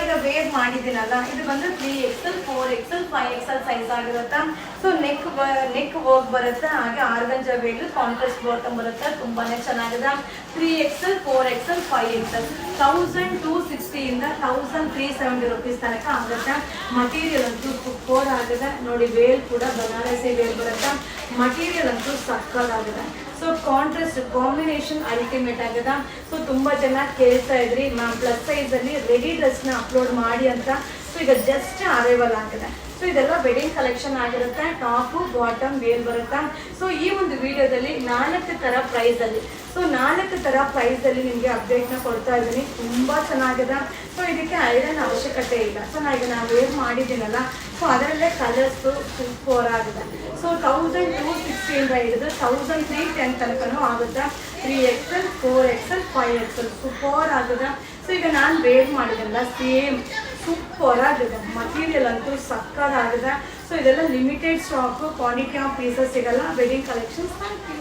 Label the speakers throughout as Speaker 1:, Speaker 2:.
Speaker 1: ಈಗ ವೇರ್ ಮಾಡಿದ್ದೀನಲ್ಲ, ಇದು ಬಂದು 3XL 4XL 5XL ಸೈಜ್ ಆಗಿರುತ್ತೆ. ಸೊ ನೆಕ್ ವರ್ಕ್ ಬರುತ್ತೆ, ಹಾಗೆ ಆರ್ಗಂಜಾ ವೇಲ್ ಕಾಂಟ್ರಾಸ್ಟ್ ಬಾಟಮ್ ಬರುತ್ತೆ. ತುಂಬಾನೇ ಚೆನ್ನಾಗಿದೆ. 3XL 4XL 5XL 1260 ಇಂದ 1370 ರುಪೀಸ್ ತನಕ ಆಗುತ್ತೆ. ಮಟೀರಿಯಲ್ ಅಂತೂ ಸೂಪರ್ ಆಗಿದೆ ನೋಡಿ. ವೇಲ್ ಕೂಡ ಬನಾರಸಿ ವೇಲ್ ಬರುತ್ತೆ. ಮಟೀರಿಯಲ್ ಅಂತೂ ಸಕ್ಕತ್ತಾಗಿದೆ. ಸೊ ಕಾಂಟ್ರಾಸ್ಟ್ ಕಾಂಬಿನೇಷನ್ ಅಲ್ಟಿಮೇಟ್ ಆಗಿದೆ. ಸೊ ತುಂಬಾ ಜನ ಕೇಳ್ತಾ ಇದ್ರಿ ಮ್ಯಾಮ್ ಪ್ಲಸ್ ಸೈಜ್ ಅಲ್ಲಿ ರೆಡಿ ಡ್ರೆಸ್ ನ ಅಪ್ಲೋಡ್ ಮಾಡಿ ಅಂತ. ಸೊ ಈಗ ಜಸ್ಟ್ ಅರೈವಲ್ ಆಗಿದೆ. ಸೊ ಇದೆಲ್ಲ ವೆಡ್ಡಿಂಗ್ ಕಲೆಕ್ಷನ್ ಆಗಿರುತ್ತೆ. ಟಾಪು ಬಾಟಮ್ ವೇಲ್ ಬರುತ್ತೆ. ಸೊ ಈ ಒಂದು ವಿಡಿಯೋದಲ್ಲಿ 4 ತರ ಪ್ರೈಸ್ ಅಲ್ಲಿ, ಸೊ 4 ತರ ಪ್ರೈಸ್ ಅಲ್ಲಿ ನಿಮಗೆ ಅಪ್ಡೇಟ್ ನ ಕೊಡ್ತಾ ಇದ್ದೀನಿ. ತುಂಬಾ ಚೆನ್ನಾಗಿದೆ. ಸೊ ಇದಕ್ಕೆ ಐರನ್ ಅವಶ್ಯಕತೆ ಇಲ್ಲ. ಸೊ ನಾನು ವೇರ್ ಮಾಡಿದ್ದೀನಲ್ಲ, ಸೊ ಅದರಲ್ಲೇ ಕಲರ್ಸ್ ಸೂಪರ್ ಆಗಿದೆ. ಸೊ 1260 ಇಂದ ಹಿಡಿದು 1310 ತನಕನೂ ಆಗುತ್ತೆ. 3XL 4XL 5XL ಸೂಪರ್ ಆಗಿದೆ. ಸೊ ಈಗ ನಾನು ವೇರ್ ಮಾಡಿದ್ದೆಲ್ಲ ಸೇಮ್ ಸೂಪರ್ ಆಗಿದೆ. ಮಟೀರಿಯಲ್ ಅಂತೂ ಸಕ್ಕತ್ತಾಗಿದೆ. ಸೊ ಇದೆಲ್ಲ limited stock, quantity of pieces ಸಿಗಲ್ಲ. Wedding collections. Thank you.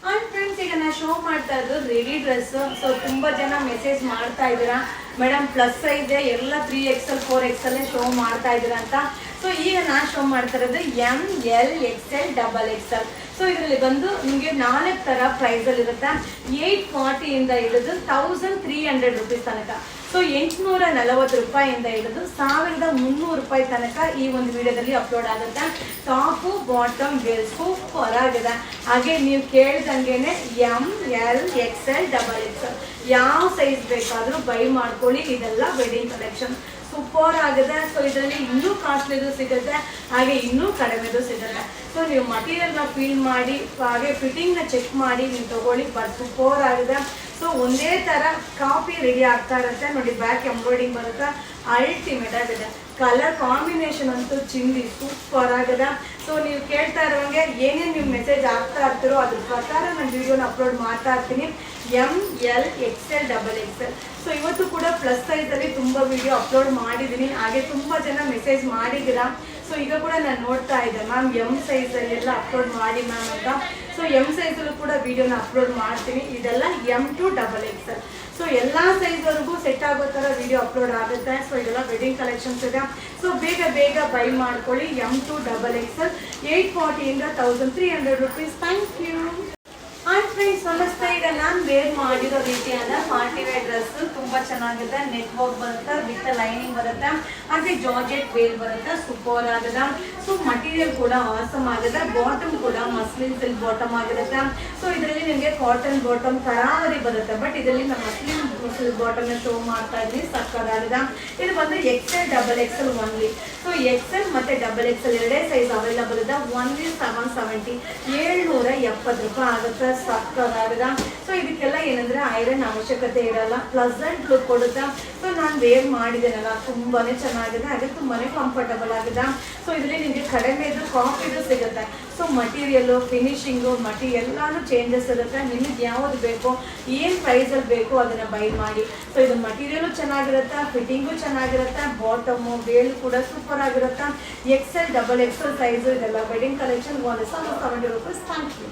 Speaker 1: And friends, ಈಗ ನಾನು ಶೋ ಮಾಡ್ತಾ ಇರೋದು ರೆಡಿ ಡ್ರೆಸ್. ಸೊ ತುಂಬ ಜನ ಮೆಸೇಜ್ ಮಾಡ್ತಾ ಇದ್ದೀರಾ ಮೇಡಮ್ ಪ್ಲಸ್ ಸೈಜ್ ಎಲ್ಲ 3XL 4XL ಶೋ ಮಾಡ್ತಾ ಇದ್ದೀರಾ ಅಂತ. ಸೊ ಈಗ ನಾನು ಶೋ ಮಾಡ್ತಾ ಇರೋದು ML XL XXL. ಸೊ ಇದರಲ್ಲಿ ಬಂದು ನಿಮಗೆ 4 ತರ ಪ್ರೈಸಲ್ಲಿ ಇರುತ್ತೆ. 840 ಇಂದ ಹಿಡಿದು 1300 ರುಪೀಸ್ ತನಕ. ಸೊ 840 ರೂಪಾಯಿಂದ ಹಿಡಿದು 1300 ರೂಪಾಯಿ ತನಕ ಈ ಒಂದು ವಿಡಿಯೋದಲ್ಲಿ ಅಪ್ಲೋಡ್ ಆಗುತ್ತೆ. ಟಾಪು ಬಾಟಮ್ ವೇಲ್ ಸೂಪರ್ ಆಗಿದೆ. ಹಾಗೆ ನೀವು ಕೇಳ್ದಂಗೆನೆ ML XL XXL ಯಾವ ಸೈಜ್ ಬೇಕಾದರೂ ಬೈ ಮಾಡ್ಕೊಳ್ಳಿ. ಇದೆಲ್ಲ ವೆಡ್ಡಿಂಗ್ ಕಲೆಕ್ಷನ್ ಸೂಪರ್ ಆಗಿದೆ. ಸೊ ಇದರಲ್ಲಿ ಇನ್ನೂ ಕಾಸ್ಟ್ಲಿದು ಸಿಗುತ್ತೆ, ಹಾಗೆ ಇನ್ನೂ ಕಡಿಮೆದು ಸಿಗುತ್ತೆ. ಸೊ ನೀವು ಮಟೀರಿಯಲ್ನ ಫೀಲ್ ಮಾಡಿ, ಹಾಗೆ ಫಿಟ್ಟಿಂಗ್ನ ಚೆಕ್ ಮಾಡಿ ನೀವು ತಗೊಳ್ಳಿ. ಬಟ್ ಸೂಪರ್ ಆಗಿದೆ. ಸೊ ಒಂದೇ ಥರ ಕಾಪಿ ರೆಡಿ ಆಗ್ತಾ ಇರುತ್ತೆ ನೋಡಿ. ಬ್ಯಾಕ್ ಎಂಬ್ರಾಯ್ಡಿಂಗ್ ಬರುತ್ತೆ. ಅಲ್ಟಿಮೇಟ್ ಆಗಿದೆ. ಕಲರ್ ಕಾಂಬಿನೇಷನ್ ಅಂತೂ ಚಿಂದಿ ಸೂಪರ್ ಆಗಿದೆ. ಸೊ ನೀವು ಕೇಳ್ತಾ ಇರೋಂಗೆ ಏನೇನು ನೀವು ಮೆಸೇಜ್ ಆಗ್ತಾ ಇರ್ತೀರೋ ಅದ್ರ ಪ್ರಕಾರ ನಾನು ವಿಡಿಯೋನ ಅಪ್ಲೋಡ್ ಮಾಡ್ತಾ ಇರ್ತೀನಿ. ML XL XXL. ಸೊ ಇವತ್ತು ಕೂಡ ಪ್ಲಸ್ ಸೈಜಲ್ಲಿ ತುಂಬ ವಿಡಿಯೋ ಅಪ್ಲೋಡ್ ಮಾಡಿದ್ದೀನಿ. ಹಾಗೆ ತುಂಬ ಜನ ಮೆಸೇಜ್ ಮಾಡಿದ್ದೀರಾ. ಸೊ ಈಗ ಕೂಡ ನಾನು ನೋಡ್ತಾ ಇದ್ದೆ ಮ್ಯಾಮ್ M ಸೈಜಲ್ಲೆಲ್ಲ ಅಪ್ಲೋಡ್ ಮಾಡಿ ಮ್ಯಾಮ್ ಅಂತ. ಸೊ M ಸೈಜಲ್ಲೂ ಕೂಡ ವಿಡಿಯೋನ ಅಪ್ಲೋಡ್ ಮಾಡ್ತೀನಿ. ಇದೆಲ್ಲ M to XXL. ಸೊ ಎಲ್ಲ ಸೈಜ್ವರೆಗೂ ಸೆಟ್ ಆಗೋ ಥರ ವಿಡಿಯೋ ಅಪ್ಲೋಡ್ ಆಗುತ್ತೆ. ಸೊ ಇದೆಲ್ಲ ವೆಡ್ಡಿಂಗ್ ಕಲೆಕ್ಷನ್ಸ್ ಇದೆ. ಸೊ ಬೇಗ ಬೈ ಮಾಡ್ಕೊಳ್ಳಿ. M to XXL 840 ಇಂದ 1300 rupees. Thank you. And friends ನಮಸ್ತೆ. ಈಗ ನಾನು ವೇರ್ ಮಾಡಿರೋ ರೀತಿಯಾದ ಪಾರ್ಟಿ ವೇರ್ ಡ್ರೆಸ್ ತುಂಬ ಚೆನ್ನಾಗಿದೆ. ನೆಕ್ ವರ್ಕ್ ಬರುತ್ತೆ, ವಿತ್ ಲೈನಿಂಗ್ ಬರುತ್ತೆ, ಹಾಗೆ ಜಾರ್ಜೆಟ್ ವೇಲ್ ಬರುತ್ತೆ. ಸೂಪರ್ ಆಗಿದೆ. ಸೊ ಮಟೀರಿಯಲ್ ಕೂಡ ಆಸಮ್ ಆಗಿದೆ. ಬಾಟಮ್ ಕೂಡ ಮಸ್ಲಿನ್ ಸಿಲ್ಕ್ ಬಾಟಮ್ ಆಗಿರುತ್ತೆ. ಸೊ ಇದರಲ್ಲಿ ನಿಮಗೆ ಕಾಟನ್ ಬಾಟಮ್ ತರಾವರಿ ಬರುತ್ತೆ. ಬಟ್ ಇದರಲ್ಲಿ ನಾನು ಮಸ್ಲಿನ್ ಸಿಲ್ಕ್ ಬಾಟಮ್ ಶೋ ಮಾಡ್ತಾ ಇದ್ದೀನಿ. ಸಕ್ಕತ್ತಾಗಿದೆ. ಇದು ಬಂದು XL XXL only. So XL ಮತ್ತೆ XXL ಎರಡೇ ಸೈಜ್ ಅವೈಲಬಲ್ ಇದೆ. ಓನ್ಲಿ 770 770 ರೂಪಾಯಿ ಆಗುತ್ತೆ. ಸಕ್ಕತ್ತಾಗಿದೆ. ಸೊ ಇದಕ್ಕೆಲ್ಲ ಏನಂದ್ರೆ ಐರನ್ ಅವಶ್ಯಕತೆ ಇರಲ್ಲ. ಪ್ಲಸೆಂಟ್ ಲುಕ್ ಕೊಡುತ್ತೆ. ಸೊ ನಾನು ವೇರ್ ಮಾಡಿದ್ದೇನಲ್ಲ, ತುಂಬಾನೇ ಚೆನ್ನಾಗಿದೆ, ಹಾಗೆ ತುಂಬಾನೇ ಕಂಫರ್ಟಬಲ್ ಆಗಿದೆ. ಸೊ ಇದರಲ್ಲಿ ನಿಮಗೆ ಕಡಿಮೆದು ಕಾಪಿದು ಸಿಗುತ್ತೆ. ಸೊ ಮಟೀರಿಯಲ್ಲು, ಫಿನಿಶಿಂಗು, ಎಲ್ಲಾನು ಚೇಂಜಸ್ ಇರುತ್ತೆ. ನಿಮಗೆ ಯಾವುದು ಬೇಕೋ, ಏನು ಪ್ರೈಸಲ್ಲಿ ಬೇಕೋ ಅದನ್ನು ಬೈ ಮಾಡಿ. ಸೊ ಇದು ಮಟೀರಿಯಲು ಚೆನ್ನಾಗಿರುತ್ತೆ, ಫಿಟ್ಟಿಂಗು ಚೆನ್ನಾಗಿರುತ್ತೆ, ಬಾಟಮು ವೇಲ್ ಕೂಡ ಸೂಪರ್ ಆಗಿರುತ್ತೆ. XL XXL ಸೈಜು ಇದೆಲ್ಲ wedding collection 170 rupees. Thank you.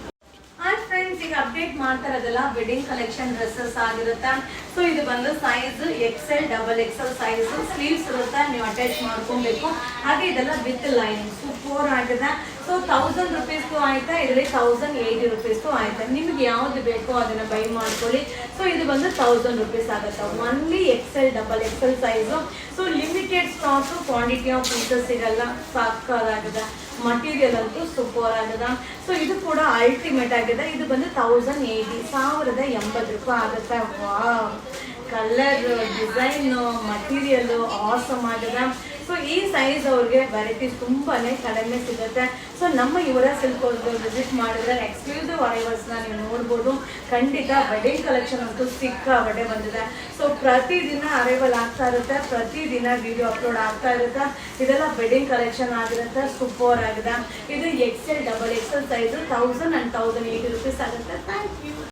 Speaker 1: And friends, ಈಗ ಅಪ್ಡೇಟ್ ಮಾಡ್ತಾ ಇರೋದೆಲ್ಲ ವೆಡ್ಡಿಂಗ್ ಕಲೆಕ್ಷನ್ ಡ್ರೆಸ್ಸಸ್ ಆಗಿರುತ್ತೆ. ಸೊ ಇದು ಬಂದು size XL XXL size. Sleeves ಇರುತ್ತೆ, ನೀವು ಅಟ್ಯಾಚ್ ಮಾಡ್ಕೊಬೇಕು. ಹಾಗೆ ಇದೆಲ್ಲ ವಿತ್ ಲೈನಿಂಗ್ ಸೂಪರ್ ಆಗಿದೆ. ಸೊ 1000 ರುಪೀಸ್ಗೂ ಆಯ್ತಾ, ಇದರಲ್ಲಿ 1080 ರುಪೀಸ್ಗೂ ಆಯ್ತಾ. ನಿಮ್ಗೆ ಯಾವ್ದು ಬೇಕೋ ಅದನ್ನ ಬೈ ಮಾಡ್ಕೊಳ್ಳಿ. ಸೊ ಇದು ಬಂದು 1000 ರುಪೀಸ್ ಆಗುತ್ತೆ. Only XL XXL size. So limited stock, quantity of pieces ಸಿಗಲ್ಲ. ಸಾಕಾಗಿದೆ. ಮಟೀರಿಯಲ್ ಅಂತೂ ಸೂಪರ್ ಆಗಿದೆ. ಸೊ ಇದು ಕೂಡ ಅಲ್ಟಿಮೇಟ್ ಆಗಿದೆ. ಇದು ಬಂದು 1080 1080 ರೂಪಾಯಿ ಆಗುತ್ತೆ. Wow, colour, design, material awesome ಆಗಿದೆ. ಸೊ ಈ ಸೈಜ್ ಅವ್ರಿಗೆ ವೆರೈಟೀಸ್ ತುಂಬಾನೇ ಕಡಿಮೆ ಸಿಗುತ್ತೆ. ಸೊ ನಮ್ಮ ಇವರ ಸಿಲ್ಕ್ ವಿಸಿಟ್ ಮಾಡಿದ್ರೆ ಎಕ್ಸ್ಕ್ಲೂಸಿವ್ ಅರೈವಲ್ಸ್ನ ನೀವು ನೋಡ್ಬೋದು. ಖಂಡಿತ ವೆಡ್ಡಿಂಗ್ ಕಲೆಕ್ಷನ್ ಅಂತೂ ಸಿಕ್ಕಾಪಟ್ಟೆ ಬಂದಿದೆ. ಸೊ ಪ್ರತಿದಿನ ಅರೈವಲ್ ಆಗ್ತಾ ಇರುತ್ತೆ, ಪ್ರತಿದಿನ ವಿಡಿಯೋ ಅಪ್ಲೋಡ್ ಆಗ್ತಾ ಇರುತ್ತೆ. ಇದೆಲ್ಲ ವೆಡ್ಡಿಂಗ್ ಕಲೆಕ್ಷನ್ ಆಗಿರುತ್ತೆ. ಸೂಪರ್ ಆಗಿದೆ. ಇದು XL XXL size 1000 and 1080 rupees ಆಗುತ್ತೆ. Thank you.